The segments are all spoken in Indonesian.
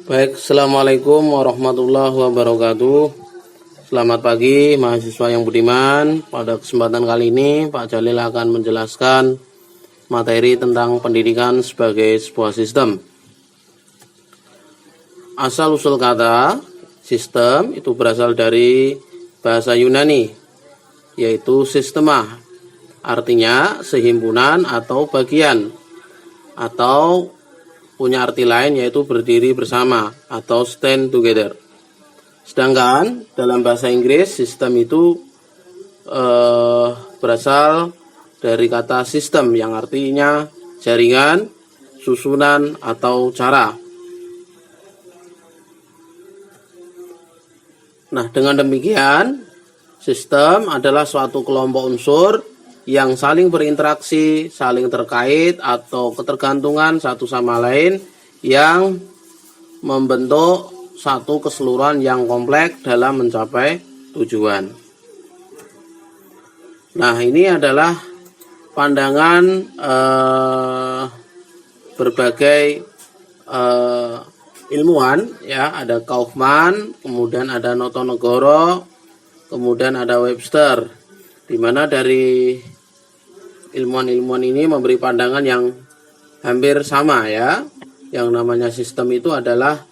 Baik, Assalamualaikum warahmatullahi wabarakatuh. Selamat pagi mahasiswa yang budiman. Pada kesempatan kali ini Pak Jalil akan menjelaskan materi tentang pendidikan sebagai sebuah sistem. Asal usul kata sistem itu berasal dari bahasa Yunani, yaitu sistema, artinya sehimpunan atau bagian, atau punya arti lain yaitu berdiri bersama atau stand together. Sedangkan dalam bahasa Inggris sistem itu berasal dari kata sistem yang artinya jaringan, susunan atau cara. Nah, dengan demikian sistem adalah suatu kelompok unsur yang saling berinteraksi, saling terkait atau ketergantungan satu sama lain yang membentuk satu keseluruhan yang kompleks dalam mencapai tujuan. Nah, ini adalah pandangan berbagai ilmuwan, ya, ada Kaufman, kemudian ada Notonegoro, kemudian ada Webster, di mana dari ilmuwan-ilmuwan ini memberi pandangan yang hampir sama, ya. Yang namanya sistem itu adalah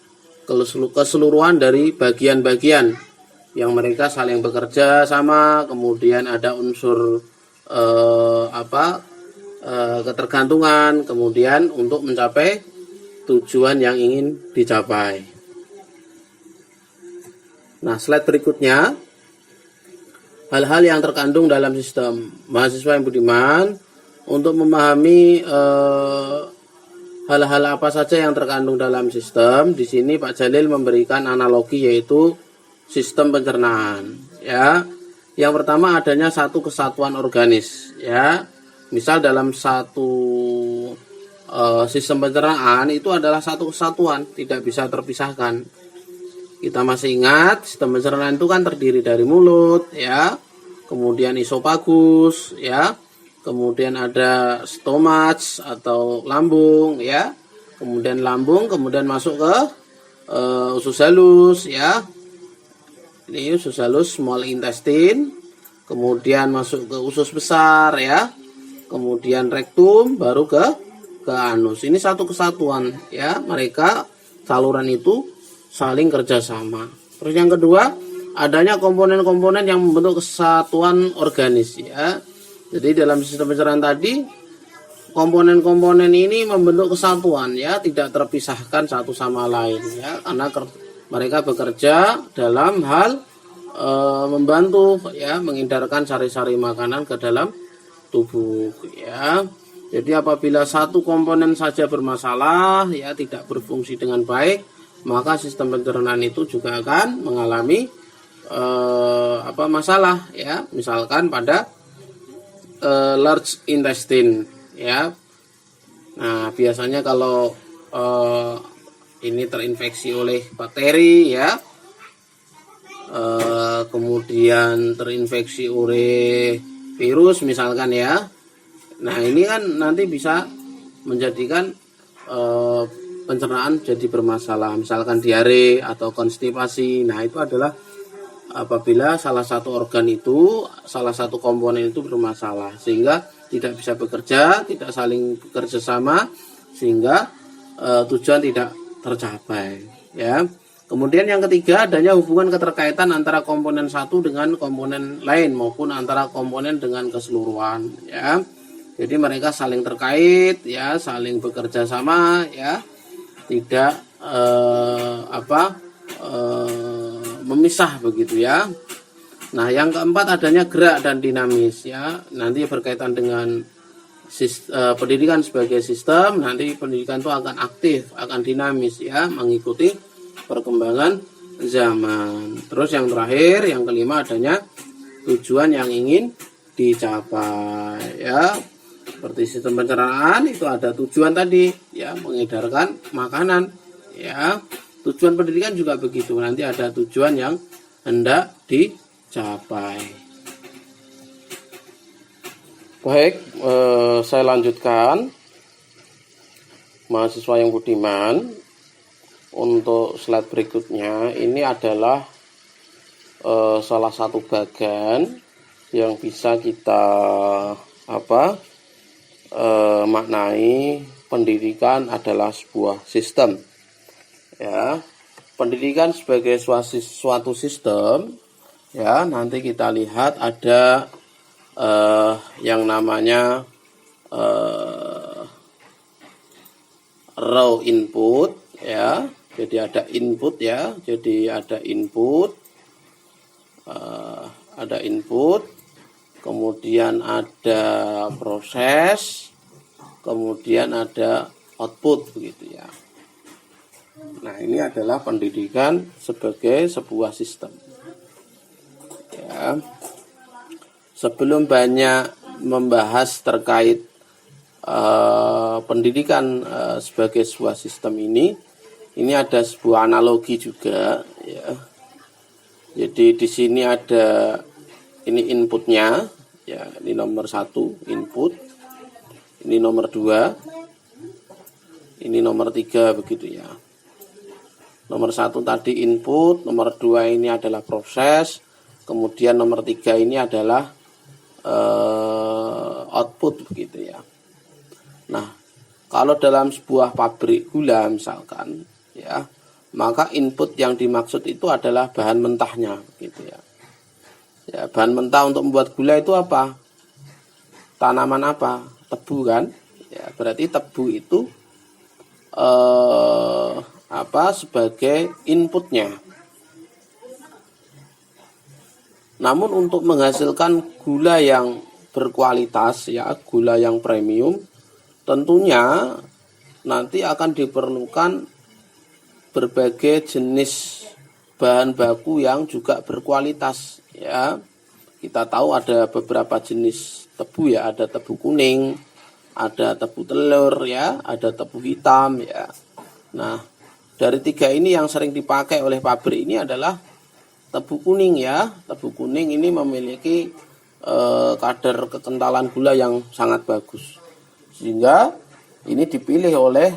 keseluruhan dari bagian-bagian yang mereka saling bekerja sama, kemudian ada unsur ketergantungan, kemudian untuk mencapai tujuan yang ingin dicapai. Nah, slide berikutnya, hal-hal yang terkandung dalam sistem. Mahasiswa yang budiman, untuk memahami hal-hal apa saja yang terkandung dalam sistem, di sini Pak Jalil memberikan analogi yaitu sistem pencernaan. Ya, yang pertama adanya satu kesatuan organis. Ya, misal dalam satu sistem pencernaan itu adalah satu kesatuan, tidak bisa terpisahkan. Kita masih ingat sistem pencernaan itu kan terdiri dari mulut, ya, kemudian isofagus, ya, kemudian ada stomach atau lambung, ya, kemudian lambung, kemudian masuk ke usus halus, ya, ini usus halus small intestine, kemudian masuk ke usus besar, ya, kemudian rektum, baru ke anus. Ini satu kesatuan, ya, mereka saluran itu saling kerjasama. Terus yang kedua, adanya komponen-komponen yang membentuk kesatuan organis, ya. Jadi dalam sistem pencernaan tadi, komponen-komponen ini membentuk kesatuan, ya, tidak terpisahkan satu sama lain, ya, karena mereka bekerja dalam hal membantu, ya, mengedarkan sari-sari makanan ke dalam tubuh, ya. Jadi apabila satu komponen saja bermasalah, ya, tidak berfungsi dengan baik, maka sistem pencernaan itu juga akan mengalami masalah, ya, misalkan pada large intestine, ya. Nah, biasanya kalau ini terinfeksi oleh bakteri, ya, kemudian terinfeksi oleh virus misalkan, ya. Nah, ini kan nanti bisa menjadikan pencernaan jadi bermasalah, misalkan diare atau konstipasi. Nah, itu adalah apabila salah satu organ itu, salah satu komponen itu bermasalah, sehingga tidak bisa bekerja, tidak saling bekerja sama, sehingga tujuan tidak tercapai, ya. Kemudian yang ketiga, adanya hubungan keterkaitan antara komponen satu dengan komponen lain maupun antara komponen dengan keseluruhan, ya. Jadi mereka saling terkait, ya, saling bekerja sama, ya, tidak memisah begitu, ya. Nah, yang keempat adanya gerak dan dinamis, ya. Nanti berkaitan dengan pendidikan sebagai sistem, nanti pendidikan itu akan aktif, akan dinamis, ya, mengikuti perkembangan zaman. Terus yang terakhir, yang kelima, adanya tujuan yang ingin dicapai, ya. Seperti sistem pencernaan itu ada tujuan tadi, ya, mengedarkan makanan, ya. Tujuan pendidikan juga begitu, nanti ada tujuan yang hendak dicapai. Baik, saya lanjutkan. Mahasiswa yang budiman, untuk slide berikutnya ini adalah salah satu bagan yang bisa kita maknai pendidikan adalah sebuah sistem. Ya, pendidikan sebagai suatu sistem, ya, nanti kita lihat ada yang namanya raw input, ya. Jadi ada input, ya. Jadi ada input, kemudian ada proses, kemudian ada output, begitu ya. Nah, ini adalah pendidikan sebagai sebuah sistem. Ya. Sebelum banyak membahas terkait pendidikan sebagai sebuah sistem ini ada sebuah analogi juga, ya. Jadi di sini ada ini inputnya, ya, ini nomor 1 input, ini nomor 2, ini nomor 3, begitu ya. Nomor 1 tadi input, nomor 2 ini adalah proses, kemudian nomor 3 ini adalah output, begitu ya. Nah, kalau dalam sebuah pabrik gula misalkan, ya, maka input yang dimaksud itu adalah bahan mentahnya, gitu ya. Ya, bahan mentah untuk membuat gula itu apa? Tanaman apa? Tebu kan? Ya, berarti tebu itu sebagai inputnya. Namun untuk menghasilkan gula yang berkualitas, ya, gula yang premium, tentunya nanti akan diperlukan berbagai jenis bahan baku yang juga berkualitas, ya. Kita tahu ada beberapa jenis tebu, ya, ada tebu kuning, ada tebu telur, ya, ada tebu hitam, ya. Nah, dari 3 ini yang sering dipakai oleh pabrik ini adalah tebu kuning, ya. Tebu kuning ini memiliki kadar kekentalan gula yang sangat bagus, sehingga ini dipilih oleh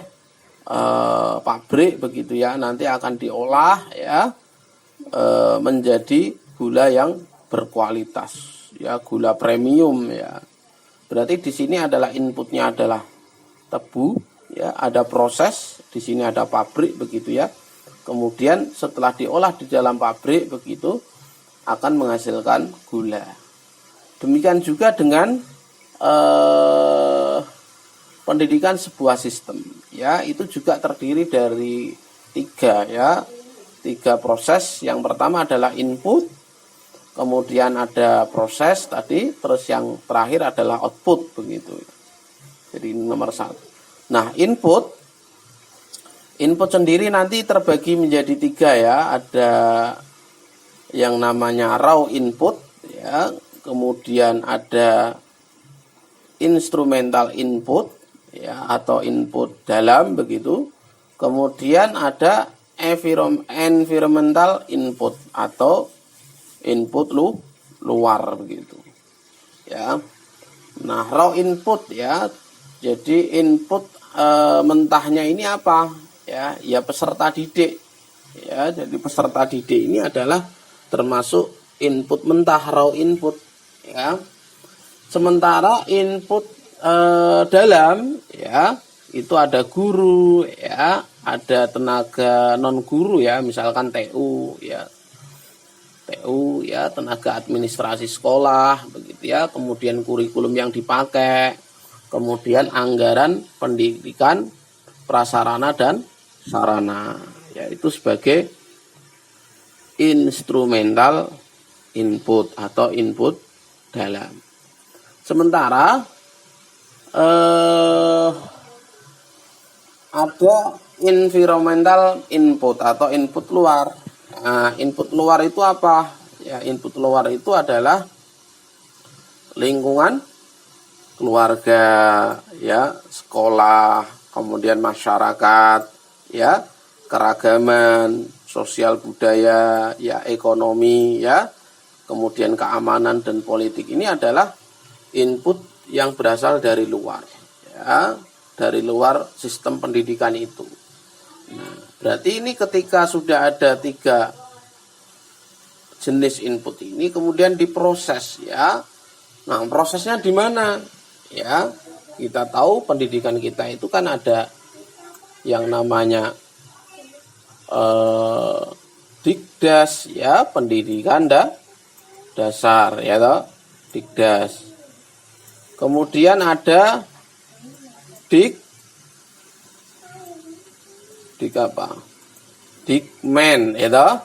pabrik, begitu ya, nanti akan diolah, ya, menjadi gula yang berkualitas, ya, gula premium, ya. Berarti di sini adalah inputnya adalah tebu, ya, ada proses, di sini ada pabrik, begitu ya. Kemudian setelah diolah di dalam pabrik, begitu, akan menghasilkan gula. Demikian juga dengan pendidikan sebuah sistem, ya, itu juga terdiri dari 3, ya, 3 proses. Yang pertama adalah input, kemudian ada proses tadi, terus yang terakhir adalah output, begitu. Jadi nomor 1. Nah, input sendiri nanti terbagi menjadi 3, ya. Ada yang namanya raw input, ya, kemudian ada instrumental input, ya, atau input dalam, begitu. Kemudian ada environmental input atau input luar, begitu ya. Nah, raw input, ya, jadi input mentahnya ini apa, ya, ya peserta didik, ya. Jadi peserta didik ini adalah termasuk input mentah, raw input, ya. Sementara input dalam, ya, itu ada guru, ya, ada tenaga non guru, ya, misalkan TU, ya, tenaga administrasi sekolah, begitu ya. Kemudian kurikulum yang dipakai, kemudian anggaran pendidikan, prasarana dan sarana, ya, itu sebagai instrumental input atau input dalam. Sementara ada environmental input atau input luar. Nah, input luar itu apa? Ya, input luar itu adalah lingkungan keluarga, ya, sekolah, kemudian masyarakat, ya, keragaman, sosial budaya, ya, ekonomi, ya, kemudian keamanan dan politik. Ini adalah input yang berasal dari luar, ya, dari luar sistem pendidikan itu. Nah, Berarti ini ketika sudah ada 3 jenis input ini kemudian diproses ya. Nah, prosesnya di mana? Ya, kita tahu pendidikan kita itu kan ada yang namanya Dikdas ya, pendidikan dasar ya toh, Dikdas. Kemudian ada Dikmen ya toh,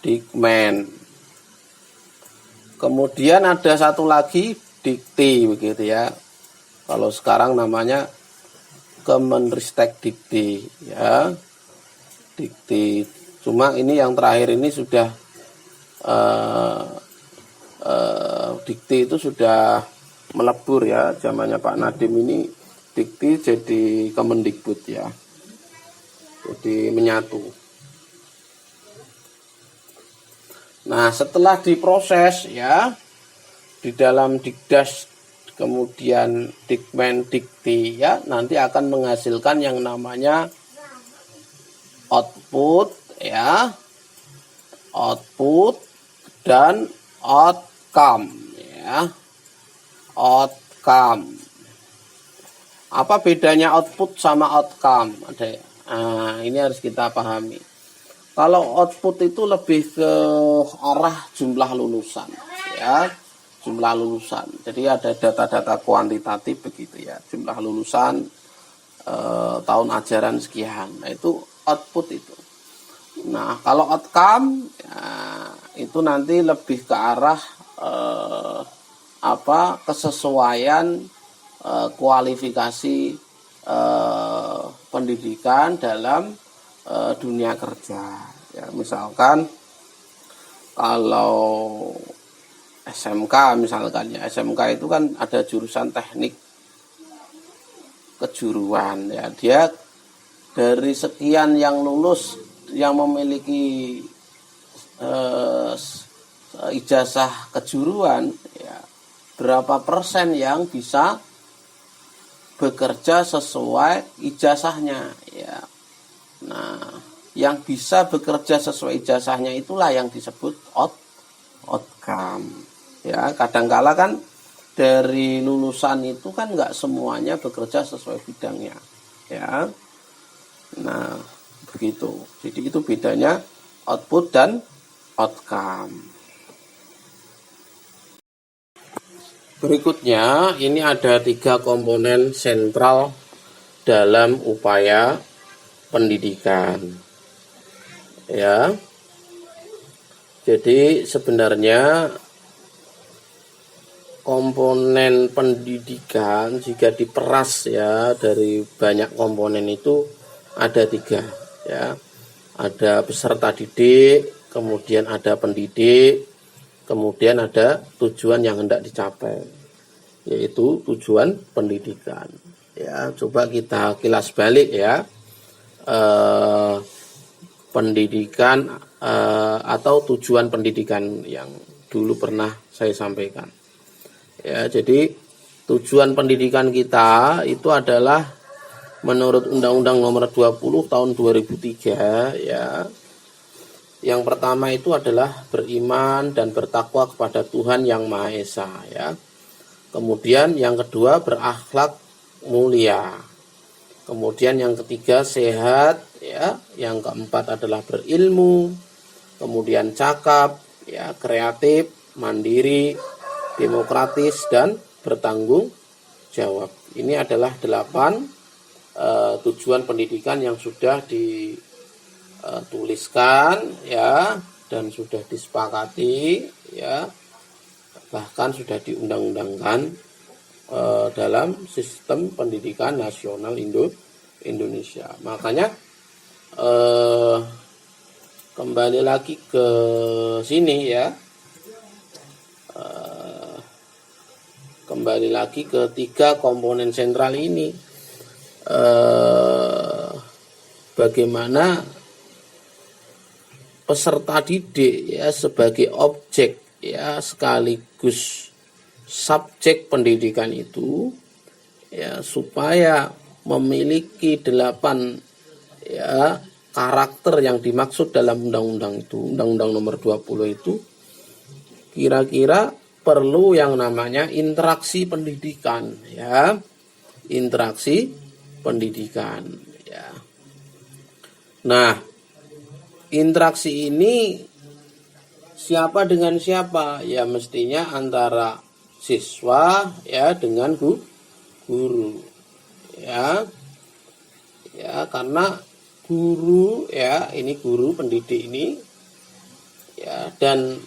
Dikmen. Kemudian ada satu lagi Dikti begitu ya. Kalau sekarang namanya Kemenristek Dikti ya, Dikti. Cuma ini yang terakhir ini sudah Dikti itu sudah melebur ya, zamannya Pak Nadiem ini Dikti jadi Kemendikbud ya, jadi menyatu. Nah, setelah diproses ya di dalam Dikdas, kemudian Dikmen, Dikti ya, nanti akan menghasilkan yang namanya output ya, output dan outcome ya, outcome. Apa bedanya output sama outcome? Nah, ini harus kita pahami. Kalau output itu lebih ke arah jumlah lulusan ya, jumlah lulusan. Jadi ada data-data kuantitatif begitu ya, jumlah lulusan tahun ajaran sekian. Nah, itu output itu. Nah, kalau outcome ya, itu nanti lebih ke arah kesesuaian kualifikasi pendidikan dalam dunia kerja ya. Misalkan kalau SMK misalkan ya, SMK itu kan ada jurusan teknik kejuruan ya, dia dari sekian yang lulus yang memiliki ijazah kejuruan ya, berapa persen yang bisa bekerja sesuai ijazahnya ya. Nah, yang bisa bekerja sesuai ijazahnya itulah yang disebut outcome ya. Kadangkala kan dari lulusan itu kan nggak semuanya bekerja sesuai bidangnya ya. Nah, begitu. Jadi itu bedanya output dan outcome. Berikutnya ini ada 3 komponen sentral dalam upaya pendidikan ya. Jadi sebenarnya komponen pendidikan jika diperas ya dari banyak komponen itu ada 3 ya. Ada peserta didik, kemudian ada pendidik, kemudian ada tujuan yang hendak dicapai, yaitu tujuan pendidikan ya. Coba kita kilas balik ya, pendidikan atau tujuan pendidikan yang dulu pernah saya sampaikan ya. Jadi tujuan pendidikan kita itu adalah menurut Undang-Undang Nomor 20 Tahun 2003 ya. Yang pertama itu adalah beriman dan bertakwa kepada Tuhan Yang Maha Esa ya. Kemudian yang kedua berakhlak mulia. Kemudian yang ketiga sehat ya. Yang keempat adalah berilmu. Kemudian cakap ya, kreatif, mandiri, demokratis dan bertanggung jawab. Ini adalah 8 tujuan pendidikan yang sudah dituliskan ya, dan sudah disepakati ya, bahkan sudah diundang-undangkan dalam sistem pendidikan nasional Indonesia. Makanya kembali lagi ke sini ya, kembali lagi ke 3 komponen sentral ini. Bagaimana peserta didik ya sebagai objek ya sekaligus subjek pendidikan itu ya, supaya memiliki 8 ya karakter yang dimaksud dalam undang-undang itu, Undang-Undang Nomor 20 itu, kira-kira perlu yang namanya interaksi pendidikan, ya. Interaksi pendidikan, ya. Nah, interaksi ini siapa dengan siapa? Ya mestinya antara siswa ya dengan guru. Ya. Ya, karena guru ya, ini guru pendidik ini ya, dan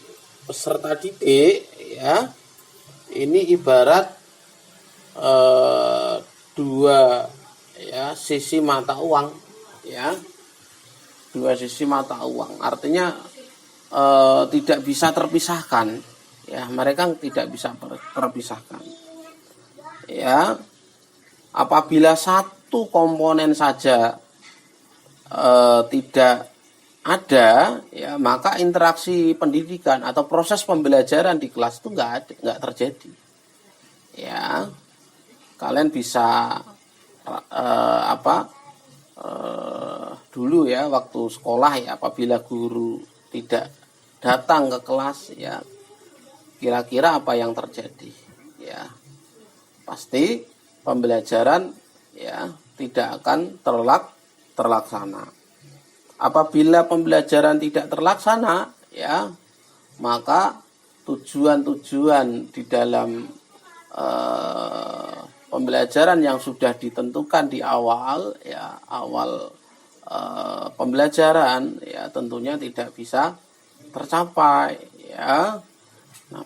peserta didik ya, ini ibarat dua ya sisi mata uang ya, dua sisi mata uang, artinya tidak bisa terpisahkan ya, mereka tidak bisa terpisahkan ya. Apabila satu komponen saja tidak ada ya, maka interaksi pendidikan atau proses pembelajaran di kelas itu nggak terjadi ya. Kalian bisa dulu ya waktu sekolah ya, apabila guru tidak datang ke kelas ya, kira-kira apa yang terjadi ya, pasti pembelajaran ya tidak akan terlaksana. Apabila pembelajaran tidak terlaksana ya, maka tujuan-tujuan di dalam pembelajaran yang sudah ditentukan di awal ya, awal pembelajaran ya, tentunya tidak bisa tercapai ya. Nah,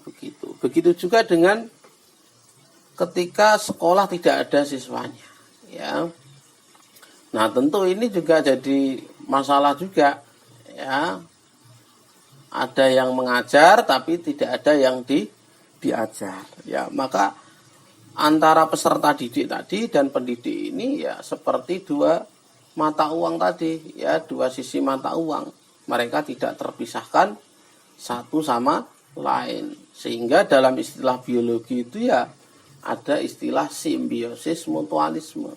begitu juga dengan ketika sekolah tidak ada siswanya ya. Nah, tentu ini juga jadi masalah juga ya. Ada yang mengajar tapi tidak ada yang diajar ya. Maka antara peserta didik tadi dan pendidik ini ya seperti dua mata uang tadi ya, dua sisi mata uang. Mereka tidak terpisahkan satu sama lain. Sehingga dalam istilah biologi itu ya ada istilah simbiosis mutualisme.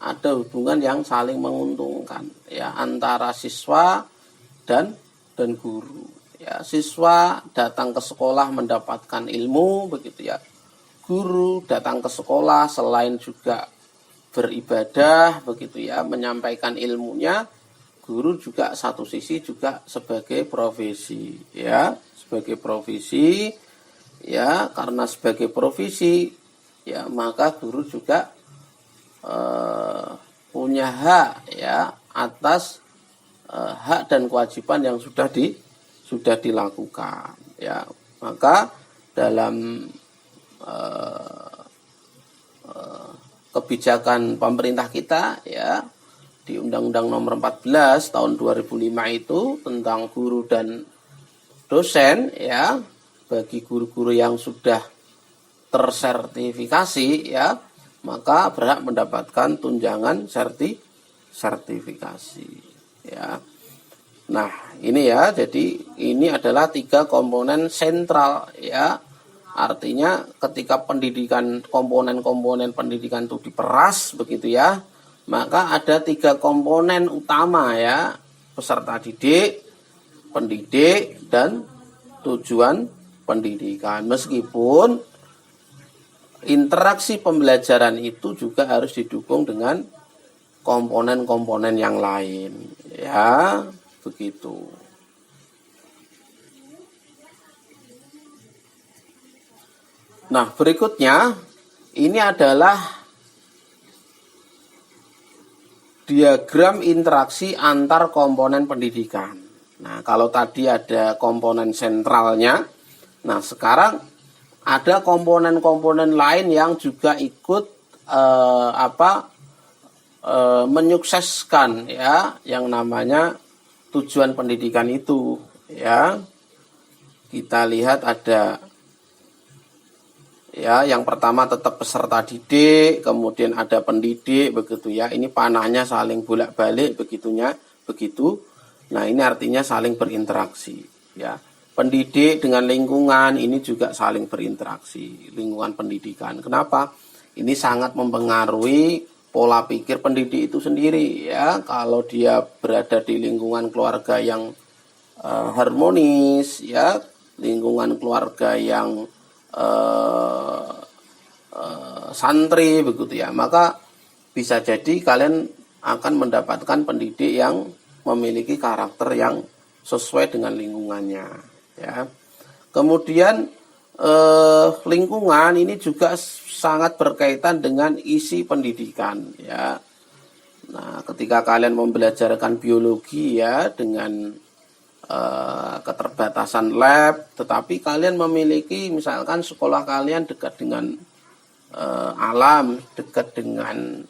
Ada hubungan yang saling menguntungkan ya antara siswa dan guru. Ya, siswa datang ke sekolah mendapatkan ilmu begitu ya. Guru datang ke sekolah selain juga beribadah begitu ya, menyampaikan ilmunya, guru juga satu sisi juga sebagai profesi ya, sebagai profesi ya, karena sebagai profesi ya, maka guru juga punya hak ya atas hak dan kewajiban yang sudah dilakukan ya. Maka dalam kebijakan pemerintah kita ya, di Undang-Undang Nomor 14 tahun 2005 itu tentang guru dan dosen ya, bagi guru-guru yang sudah tersertifikasi ya, maka berhak mendapatkan tunjangan sertifikasi ya. Nah, ini ya, jadi ini adalah 3 komponen sentral ya. Artinya ketika pendidikan, komponen-komponen pendidikan itu diperas begitu ya, maka ada 3 komponen utama ya, peserta didik, pendidik, dan tujuan pendidikan. Meskipun interaksi pembelajaran itu juga harus didukung dengan komponen-komponen yang lain ya, begitu. Nah, berikutnya ini adalah diagram interaksi antar komponen pendidikan. Nah, kalau tadi ada komponen sentralnya, nah sekarang ada komponen-komponen lain yang juga ikut menyukseskan ya yang namanya tujuan pendidikan itu ya. Kita lihat ada ya, yang pertama tetap peserta didik, kemudian ada pendidik begitu ya. Ini panahnya saling bolak-balik begitunya, begitu. Nah, ini artinya saling berinteraksi ya. Pendidik dengan lingkungan ini juga saling berinteraksi, lingkungan pendidikan. Kenapa? Ini sangat mempengaruhi pola pikir pendidik itu sendiri ya. Kalau dia berada di lingkungan keluarga yang harmonis ya, lingkungan keluarga yang santri begitu ya, maka bisa jadi kalian akan mendapatkan pendidik yang memiliki karakter yang sesuai dengan lingkungannya ya. Kemudian lingkungan ini juga sangat berkaitan dengan isi pendidikan ya. Nah, ketika kalian membelajarkan biologi ya dengan keterbatasan lab, tetapi kalian memiliki misalkan sekolah kalian dekat dengan alam, dekat dengan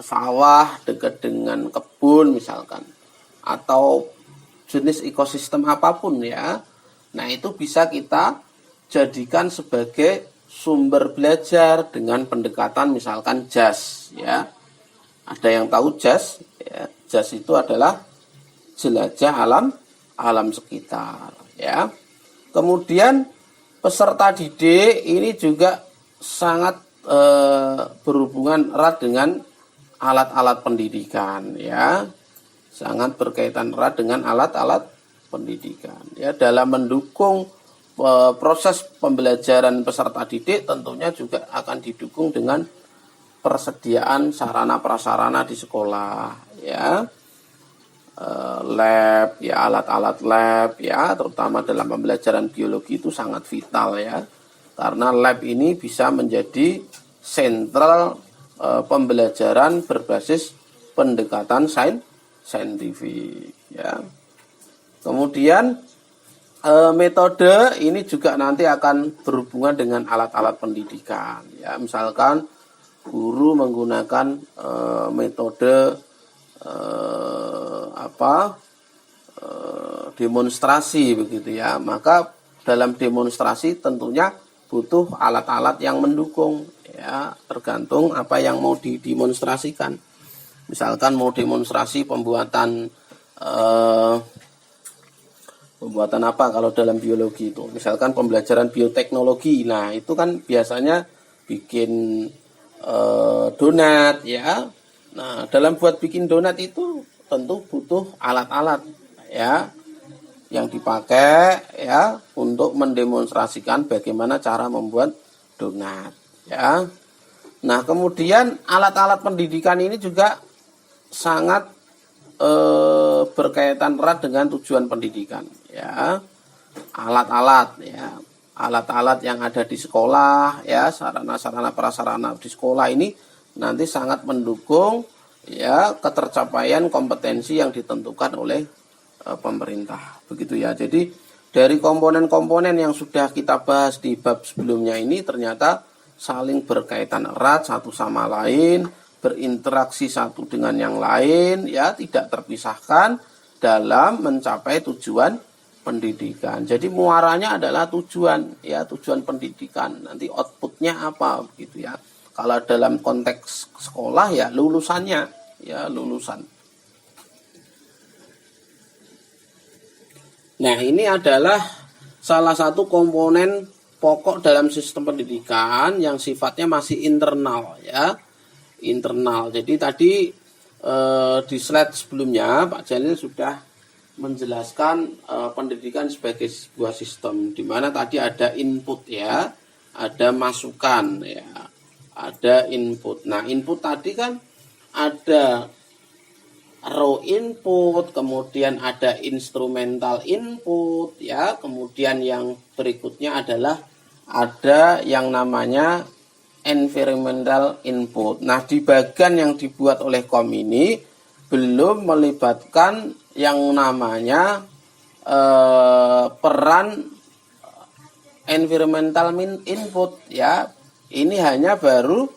sawah, dekat dengan kebun misalkan, atau jenis ekosistem apapun ya. Nah, itu bisa kita jadikan sebagai sumber belajar dengan pendekatan misalkan JAS ya. Ada yang tahu JAS ya? JAS itu adalah jelajah alam sekitar ya. Kemudian peserta didik ini juga sangat berhubungan erat dengan alat-alat pendidikan ya. Sangat berkaitan erat dengan alat-alat pendidikan ya, dalam mendukung proses pembelajaran peserta didik. Tentunya juga akan didukung dengan persediaan sarana prasarana di sekolah ya, lab ya, alat-alat lab ya, terutama dalam pembelajaran biologi itu sangat vital ya, karena lab ini bisa menjadi sentral pembelajaran berbasis pendekatan saintifik ya. Kemudian metode ini juga nanti akan berhubungan dengan alat-alat pendidikan ya. Misalkan guru menggunakan metode demonstrasi begitu ya. Maka dalam demonstrasi tentunya butuh alat-alat yang mendukung ya, tergantung apa yang mau didemonstrasikan. Misalkan mau demonstrasi pembuatan apa kalau dalam biologi itu, misalkan pembelajaran bioteknologi. Nah, itu kan biasanya bikin donat ya. Nah, dalam buat bikin donat itu tentu butuh alat-alat ya yang dipakai ya untuk mendemonstrasikan bagaimana cara membuat donat ya. Nah, kemudian alat-alat pendidikan ini juga sangat berkaitan erat dengan tujuan pendidikan ya. Alat-alat ya, alat-alat yang ada di sekolah ya, sarana-sarana prasarana di sekolah ini nanti sangat mendukung ya ketercapaian kompetensi yang ditentukan oleh pemerintah begitu ya. Jadi dari komponen-komponen yang sudah kita bahas di bab sebelumnya ini ternyata saling berkaitan erat satu sama lain, berinteraksi satu dengan yang lain ya, tidak terpisahkan dalam mencapai tujuan pendidikan. Jadi muaranya adalah tujuan ya, tujuan pendidikan. Nanti outputnya apa begitu ya. Kalau dalam konteks sekolah ya lulusannya ya, lulusan. Nah, ini adalah salah satu komponen pokok dalam sistem pendidikan yang sifatnya masih internal ya. Internal. Jadi tadi di slide sebelumnya Pak Jalil sudah menjelaskan pendidikan sebagai sebuah sistem di mana tadi ada input ya, ada masukan ya, ada input. Nah, input tadi kan ada raw input, kemudian ada instrumental input ya, kemudian yang berikutnya adalah ada yang namanya environmental input. Nah, di bagian yang dibuat oleh KOM ini belum melibatkan yang namanya peran environmental input ya. Ini hanya baru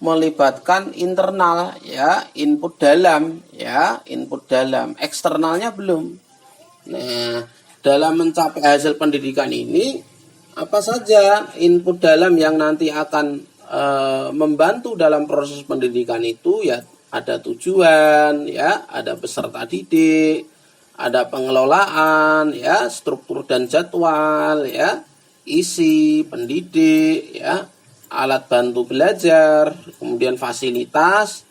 melibatkan internal ya, input dalam ya, input dalam, eksternalnya belum. Nah, dalam mencapai hasil pendidikan ini apa saja input dalam yang nanti akan membantu dalam proses pendidikan itu ya, ada tujuan ya, ada peserta didik, ada pengelolaan ya, struktur dan jadwal ya, isi pendidik ya. alat bantu belajar, kemudian fasilitas,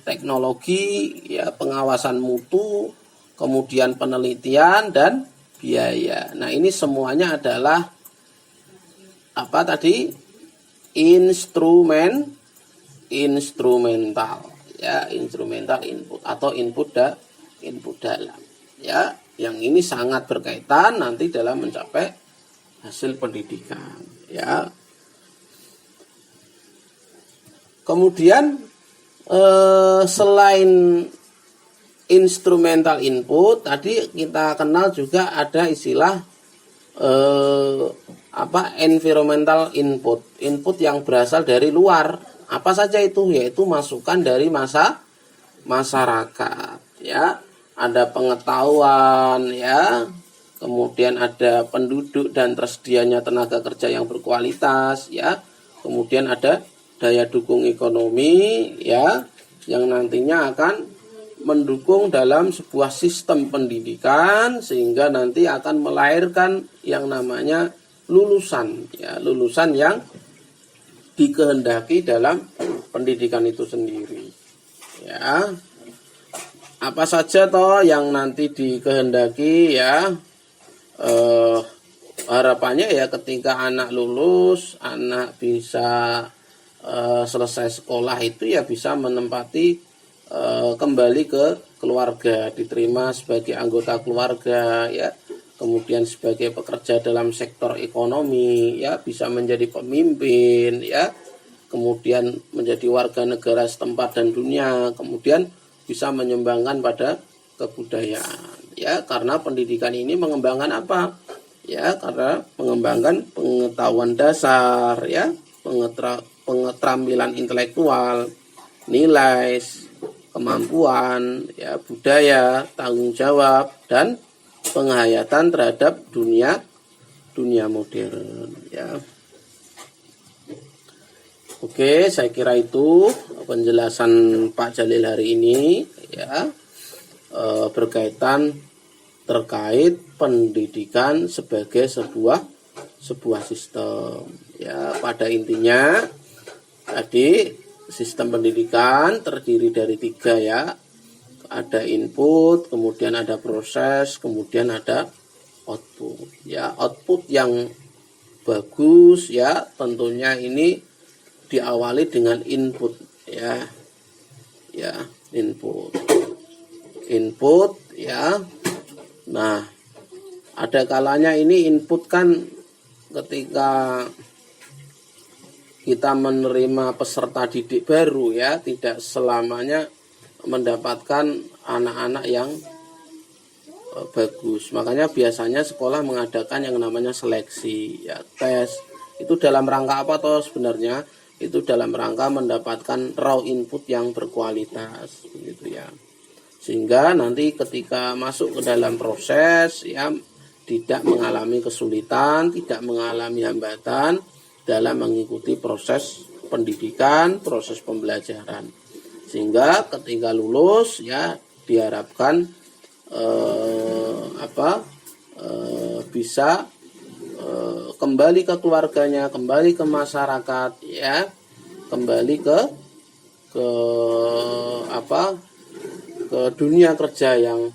teknologi, ya, pengawasan mutu, kemudian penelitian dan biaya. Nah, ini semuanya adalah apa tadi? Instrumental, ya, instrumental input atau input dalam, ya, yang ini sangat berkaitan nanti dalam mencapai hasil pendidikan, ya. Kemudian selain instrumental input tadi kita kenal juga ada istilah environmental input yang berasal dari luar. Apa saja itu? Yaitu masukan dari masyarakat, ya. Ada pengetahuan, ya. Kemudian ada penduduk dan tersedianya tenaga kerja yang berkualitas, ya. Kemudian ada daya dukung ekonomi, ya, yang nantinya akan mendukung dalam sebuah sistem pendidikan sehingga nanti akan melahirkan yang namanya lulusan, ya, lulusan yang dikehendaki dalam pendidikan itu sendiri, ya. Apa saja toh yang nanti dikehendaki, ya, harapannya ya ketika anak lulus, anak bisa selesai sekolah itu ya bisa menempati kembali ke keluarga, diterima sebagai anggota keluarga, ya, kemudian sebagai pekerja dalam sektor ekonomi, ya, bisa menjadi pemimpin, ya, kemudian menjadi warga negara setempat dan dunia, kemudian bisa menyumbangkan pada kebudayaan, ya, karena pendidikan ini mengembangkan apa? Ya, karena mengembangkan pengetahuan dasar, ya, keterampilan intelektual, nilai, kemampuan, ya, budaya, tanggung jawab, dan penghayatan terhadap dunia modern, ya. Oke, saya kira itu penjelasan Pak Jalil hari ini, ya, berkaitan terkait pendidikan sebagai sebuah sistem, ya. Pada intinya tadi sistem pendidikan terdiri dari 3, ya. Ada input, kemudian ada proses, kemudian ada output, ya. Output yang bagus, ya, tentunya ini diawali dengan input, ya. Ya, input, ya. Nah, ada kalanya ini input kan ketika kita menerima peserta didik baru, ya, tidak selamanya mendapatkan anak-anak yang bagus. Makanya biasanya sekolah mengadakan yang namanya seleksi, ya, tes. Itu dalam rangka apa toh sebenarnya? Itu dalam rangka mendapatkan raw input yang berkualitas, begitu, ya. Sehingga nanti ketika masuk ke dalam proses, ya, tidak mengalami kesulitan, tidak mengalami hambatan dalam mengikuti proses pendidikan, proses pembelajaran. Sehingga ketika lulus, ya, diharapkan bisa kembali ke keluarganya, kembali ke masyarakat, ya, kembali ke dunia kerja yang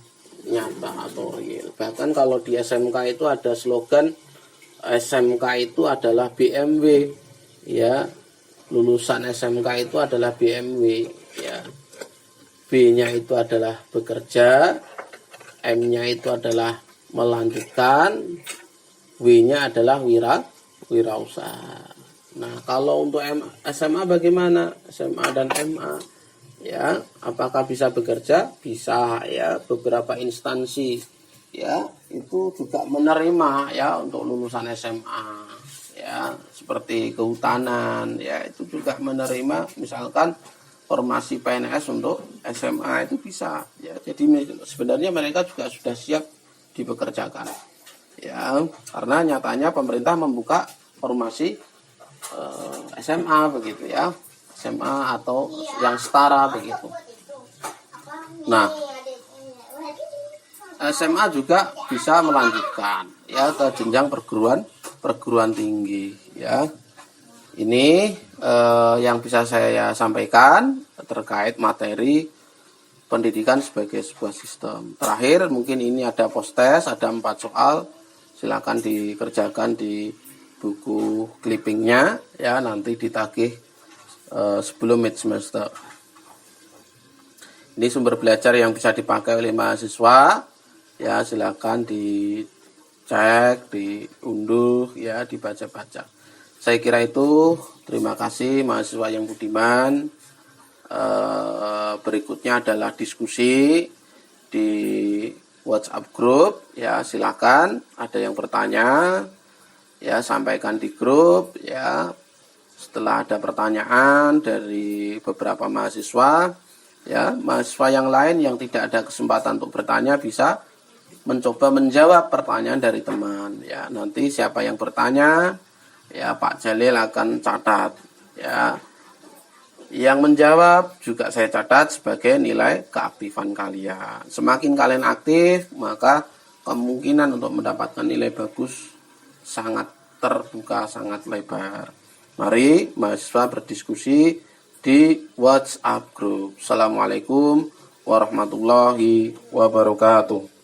nyata atau real. Bahkan kalau di SMK itu ada slogan SMK itu adalah BMW, ya. Lulusan SMK itu adalah BMW, ya. B-nya itu adalah bekerja, M-nya itu adalah melanjutkan, W-nya adalah wirausaha. Nah, kalau untuk SMA bagaimana? SMA dan MA, ya, apakah bisa bekerja? Bisa, ya. Beberapa instansi, ya, itu juga menerima, ya, untuk lulusan SMA, ya, seperti kehutanan, ya, itu juga menerima misalkan formasi PNS untuk SMA itu bisa, ya. Jadi sebenarnya mereka juga sudah siap dipekerjakan, ya, karena nyatanya pemerintah membuka formasi SMA, begitu, ya, SMA atau yang setara, begitu. Nah, SMA juga bisa melanjutkan, ya, ke jenjang perguruan tinggi, ya. Ini yang bisa saya sampaikan terkait materi pendidikan sebagai sebuah sistem. Terakhir mungkin ini ada post test, ada 4 soal. Silakan dikerjakan di buku clippingnya ya, nanti ditagih sebelum mid semester. Ini sumber belajar yang bisa dipakai oleh mahasiswa ya, silakan dicek, diunduh ya, dibaca-baca. Saya kira itu. Terima kasih mahasiswa yang budiman. Berikutnya adalah diskusi di WhatsApp group ya, silakan ada yang bertanya ya, sampaikan di grup ya. Setelah ada pertanyaan dari beberapa mahasiswa ya, mahasiswa yang lain yang tidak ada kesempatan untuk bertanya bisa mencoba menjawab pertanyaan dari teman ya. Nanti siapa yang bertanya ya, Pak Jalil akan catat ya. Yang menjawab juga saya catat sebagai nilai keaktifan kalian. Semakin kalian aktif, maka kemungkinan untuk mendapatkan nilai bagus sangat terbuka, sangat lebar. Mari mahasiswa berdiskusi di WhatsApp group. Assalamualaikum warahmatullahi wabarakatuh.